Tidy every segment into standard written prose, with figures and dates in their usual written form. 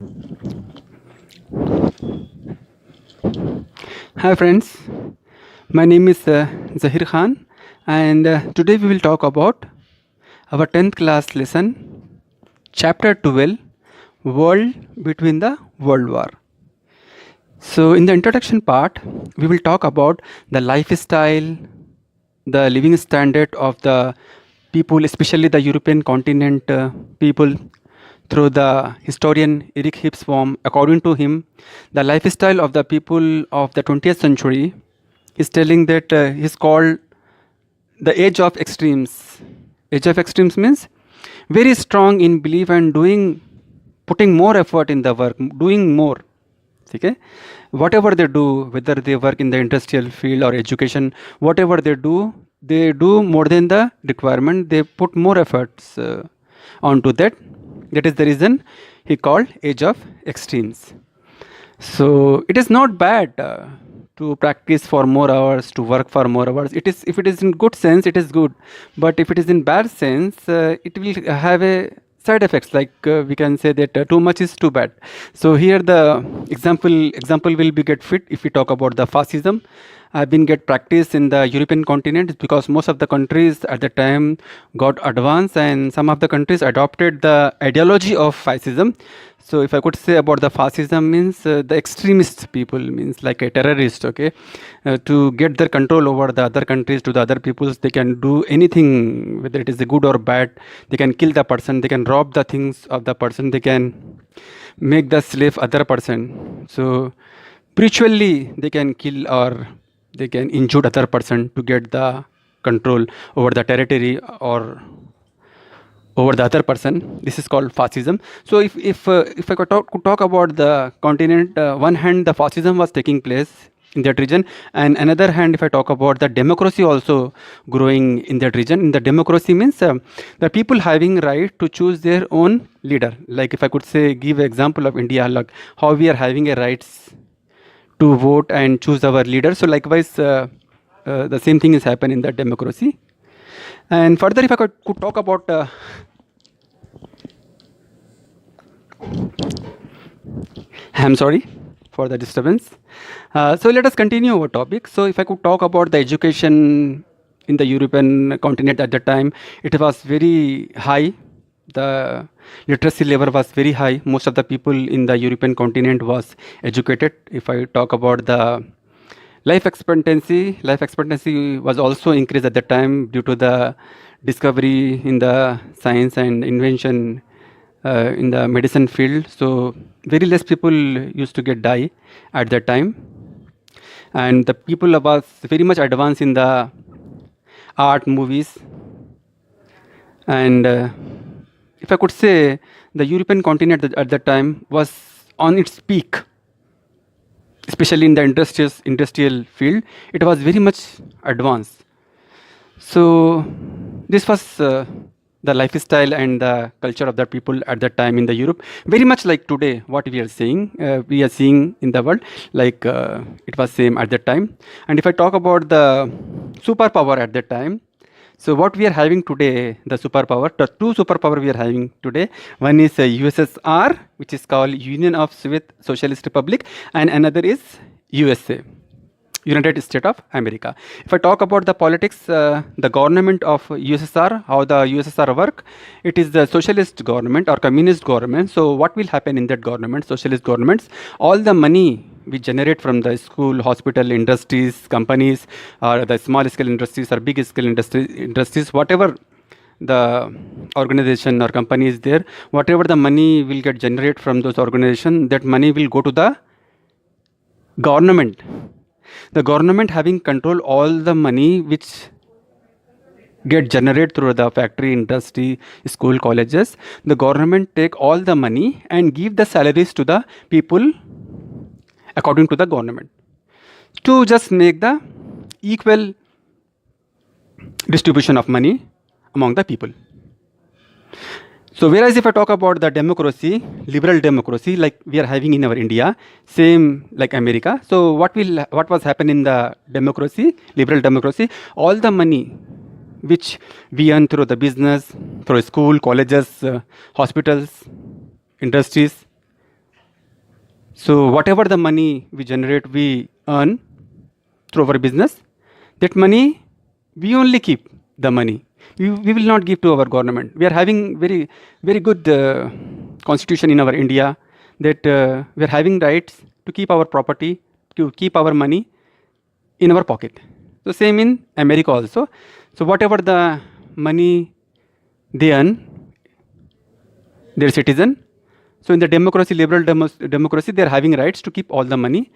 Hi friends, my name is Zahir Khan, and today we will talk about our 10th class lesson, chapter 12, World Between the World War. So in the introduction part, we will talk about the lifestyle, the living standard of the people, especially the European continent people, through the historian Eric Hobsbawm. According to him, the lifestyle of the people of the 20th century is telling that he's called the age of extremes. Age of extremes means very strong in belief and doing, putting more effort in the work, doing more. Okay, whatever they do, whether they work in the industrial field or education, whatever they do more than the requirement. They put more efforts onto that. That is the reason he called age of extremes. So it is not bad to practice for more hours, to work for more hours. It is, if it is in good sense, it is good. But if it is in bad sense, it will have a side effects. Like we can say that too much is too bad. So here the example will be get fit if we talk about the fascism. I've been get practice in the European continent because most of the countries at the time got advanced and some of the countries adopted the ideology of fascism. So if I could say about the fascism means the extremist people, means like a terrorist, okay, to get their control over the other countries, to the other peoples. They can do anything, whether it is good or bad. They can kill the person, they can rob the things of the person, they can make the slave other person. So spiritually they can kill or they can injure other person to get the control over the territory or over the other person. This is called fascism. So if I could talk about the continent, one hand the fascism was taking place in that region, and another hand if I talk about the democracy also growing in that region. In the democracy means the people having right to choose their own leader. Like if I could say, give example of India, like how we are having a rights to vote and choose our leader. So likewise, the same thing is happen in the democracy. And further, if I could talk about, I'm sorry for the disturbance. So let us continue our topic. So if I could talk about the education in the European continent at the time, it was very high. The literacy level was very high. Most of the people in the European continent was educated. If I talk about the life expectancy was also increased at the time due to the discovery in the science and invention in the medicine field. So very less people used to get die at that time, and the people was very much advanced in the art, movies, and if I could say, the European continent at that time was on its peak, especially in the industrial field. It was very much advanced. So this was the lifestyle and the culture of the people at that time in the Europe. Very much like today, what we are seeing in the world, like it was same at that time. And if I talk about the superpower at that time, so what we are having today, the superpower, the two superpower we are having today. One is USSR, which is called Union of Soviet Socialist Republic, and another is USA. United States of America. If I talk about the politics, the government of USSR, how the USSR work, it is the socialist government or communist government. So what will happen in that government, socialist governments, all the money we generate from the school, hospital, industries, companies, or the small scale industries or big scale industries, whatever the organization or company is there, whatever the money will get generated from those organization, that money will go to the government. The government having control all the money which get generated through the factory, industry, school, colleges. The government take all the money and give the salaries to the people according to the government, to just make the equal distribution of money among the people. So whereas if I talk about the democracy, liberal democracy, like we are having in our India, same like America. So what was happen in the democracy, liberal democracy, all the money which we earn through the business, through school, colleges, hospitals, industries, So whatever the money we generate, we earn through our business. That money, we only keep the money. We will not give to our government. We are having very good constitution in our India, that we are having rights to keep our property, to keep our money in our pocket. So same in America also. So whatever the money they earn, their citizen. So in the democracy, liberal democracy, they are having rights to keep all the money.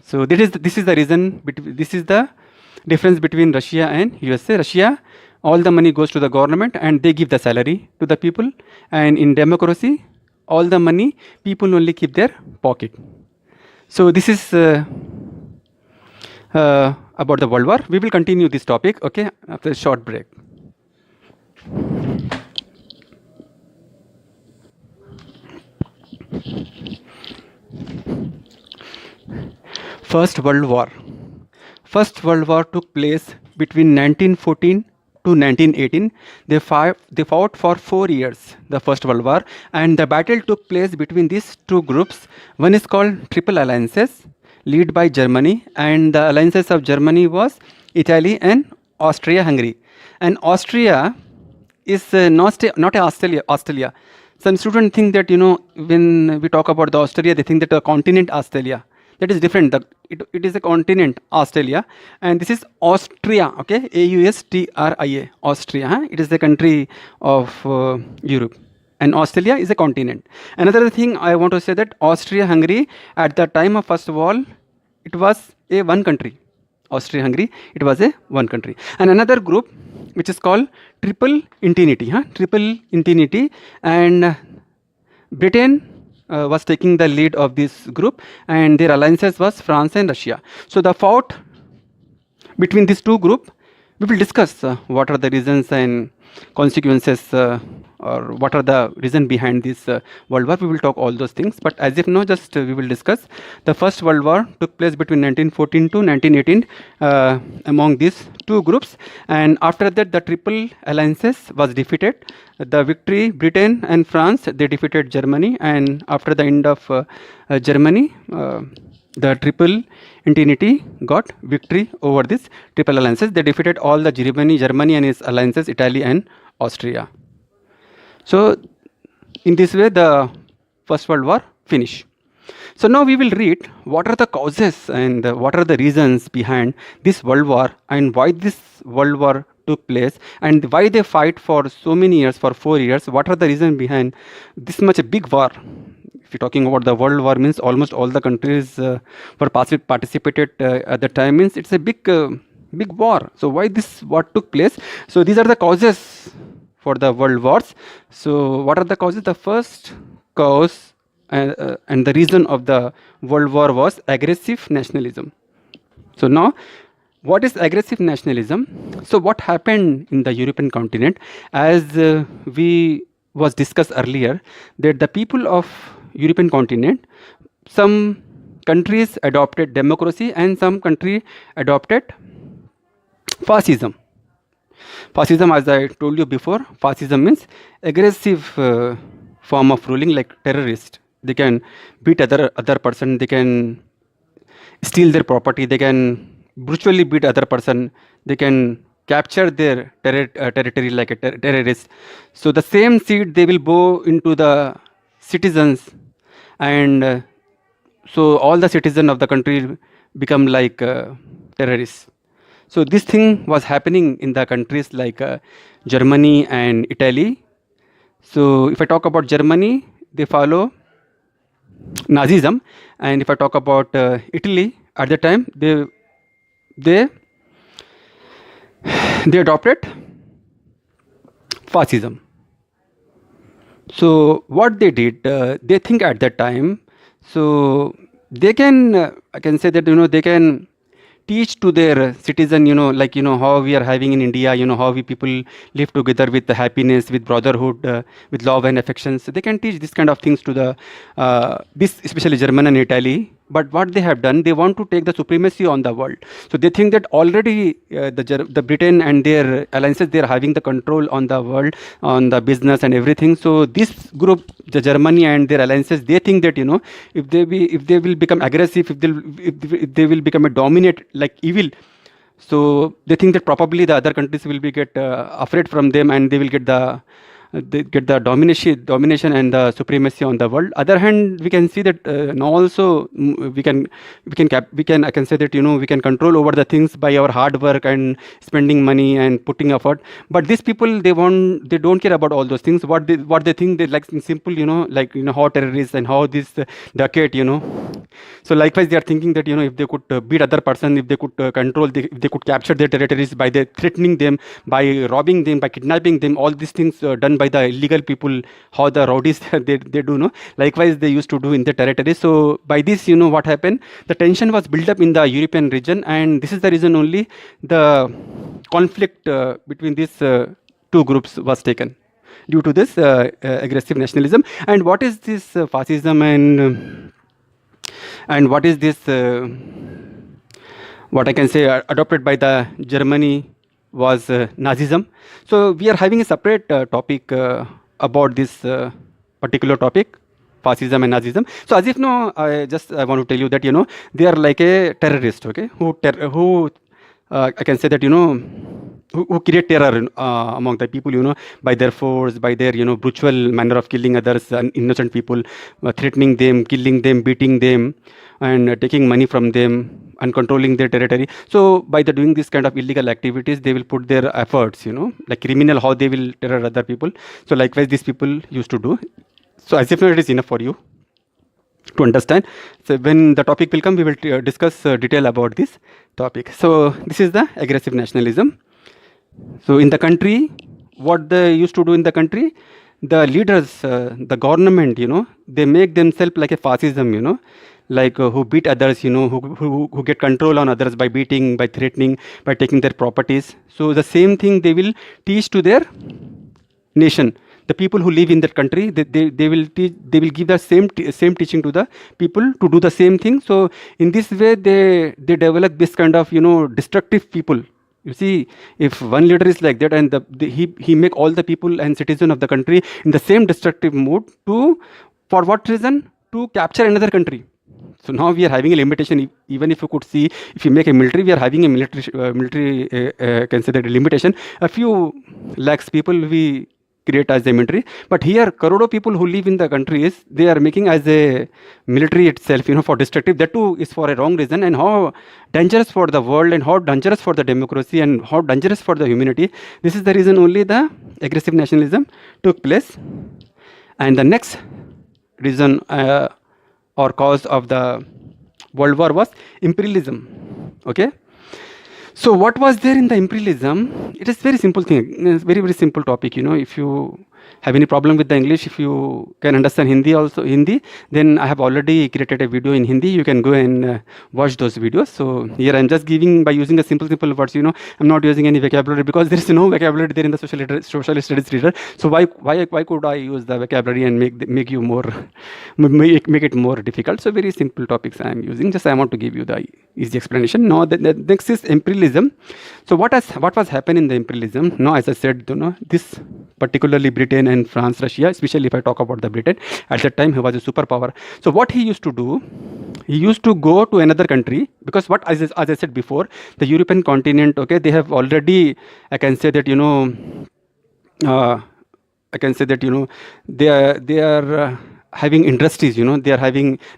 So this is the reason. This is the difference between Russia and USA. Russia, all the money goes to the government and they give the salary to the people. And in democracy, all the money people only keep their pocket. So this is about the World War. We will continue this topic, okay, after a short break. First World War. First World War took place between 1914 to 1918. They fought for 4 years, the First World War, and the battle took place between these two groups. One is called Triple Alliances, led by Germany, and the alliances of Germany was Italy and Austria-Hungary. And Austria is not Australia. Some students think that, when we talk about the Australia, they think that the continent Australia. That is different. It is a continent, Australia, and this is Austria. Okay, Austria, Austria. Huh? It is the country of Europe, and Australia is a continent. Another thing I want to say that Austria-Hungary at the time of First World, it was a one country. Austria-Hungary, it was a one country. And another group which is called Triple Entity. Triple Entity, and Britain was taking the lead of this group, and their alliances was France and Russia. So the fight between these two groups, we will discuss what are the reasons and consequences, or what are the reason behind this World War. We will talk all those things, but as if now, just we will discuss. The First World War took place between 1914 to 1918 among these two groups, and after that the Triple Alliances was defeated. The victory, Britain and France, they defeated Germany, and after the end of Germany, the Triple Entity got victory over this Triple Alliances. They defeated all the Germany and its alliances, Italy and Austria. So in this way, the First World War finished. So now we will read what are the causes and what are the reasons behind this World War, and why this World War took place, and why they fight for so many years, for 4 years. What are the reasons behind this much a big war? If you're talking about the World War, means almost all the countries were participated at the time, means it's a big war. So why this war took place? So these are the causes for the world wars. So what are the causes? The first cause and the reason of the World War was aggressive nationalism. So now, what is aggressive nationalism? So what happened in the European continent, as we was discussed earlier, that the people of European continent, some countries adopted democracy and some country adopted fascism. Fascism, as I told you before, fascism means aggressive form of ruling, like terrorist. They can beat other person, they can steal their property, they can brutally beat other person, they can capture their territory like a terrorist. So the same seed they will go into the citizens, and so all the citizens of the country become like terrorists. So this thing was happening in the countries like Germany and Italy. So if I talk about Germany, they follow Nazism, and if I talk about Italy, at the time they adopted fascism. So what they did, they think at that time, so they can, I can say that, they can teach to their citizen, like, how we are having in India, how we people live together with the happiness, with brotherhood, with love and affection. So they can teach this kind of things to the, this especially German and Italy, But what they have done, they want to take the supremacy on the world. So they think that already the Britain and their alliances, they are having the control on the world, on the business and everything. So this group, the Germany and their alliances, they think that if they will become aggressive, if they will become a dominate like evil, so they think that probably the other countries will be get afraid from them, and they will get the domination and the supremacy on the world. Other hand, we can see that now also we can I can say that we can control over the things by our hard work and spending money and putting effort. But these people, they don't care about all those things. What they think, they like simple, like how terrorists and how this decade, so likewise they are thinking that if they could beat other person, if they could control, if they could capture their territories by threatening them, by robbing them, by kidnapping them, all these things done by the illegal people, how the rowdies they do, likewise they used to do in the territory. So by this, what happened, the tension was built up in the European region, and this is the reason only the conflict between these two groups was taken due to this aggressive nationalism. And what is this fascism, and what is this what I can say adopted by the Germany was Nazism. So we are having a separate topic about this particular topic, fascism and Nazism. So as if now, I want to tell you that they are like a terrorist, okay, who I can say that who create terror among the people, by their force, by their brutal manner of killing others and innocent people, threatening them, killing them, beating them, and taking money from them and controlling their territory. So by the doing this kind of illegal activities, they will put their efforts, like criminal, how they will terror other people. So likewise these people used to do. So as if it is enough for you to understand. So when the topic will come, we will discuss detail about this topic. So this is the aggressive nationalism. So in the country, what they used to do in the country, the leaders, the government, they make themselves like a fascism, like who beat others, who get control on others by beating, by threatening, by taking their properties. So the same thing they will teach to their nation. The people who live in that country, they will give the same teaching to the people to do the same thing. So in this way, they develop this kind of destructive people. You see, if one leader is like that, and he make all the people and citizen of the country in the same destructive mood, for what reason? To capture another country. So now we are having a limitation. Even if you could see, if you make a military, we are having a military considered limitation. A few lakhs people we create as a military, but here crore people who live in the countries, they are making as a military itself, for destructive. That too is for a wrong reason, and how dangerous for the world, and how dangerous for the democracy, and how dangerous for the humanity. This is the reason only the aggressive nationalism took place. And the next reason or cause of the World War was imperialism. Okay. So what was there in the imperialism? It is very simple thing. It's very, very simple topic. If you have any problem with the English, if you can understand Hindi, then I have already created a video in Hindi. You can go and watch those videos. So here I'm just giving by using a simple words. I'm not using any vocabulary, because there is no vocabulary there in the social studies reader. So why could I use the vocabulary and make you more make it more difficult? So very simple topics I am using. Just I want to give you the easy explanation. Now the next is imperialism. So what was happened in the imperialism? Now, as I said, this particularly Britain and France, Russia, especially if I talk about the Britain, at that time he was a superpower. So what he used to do, he used to go to another country, because as I said before, the European continent, okay, they have already, I can say that they are having industries, they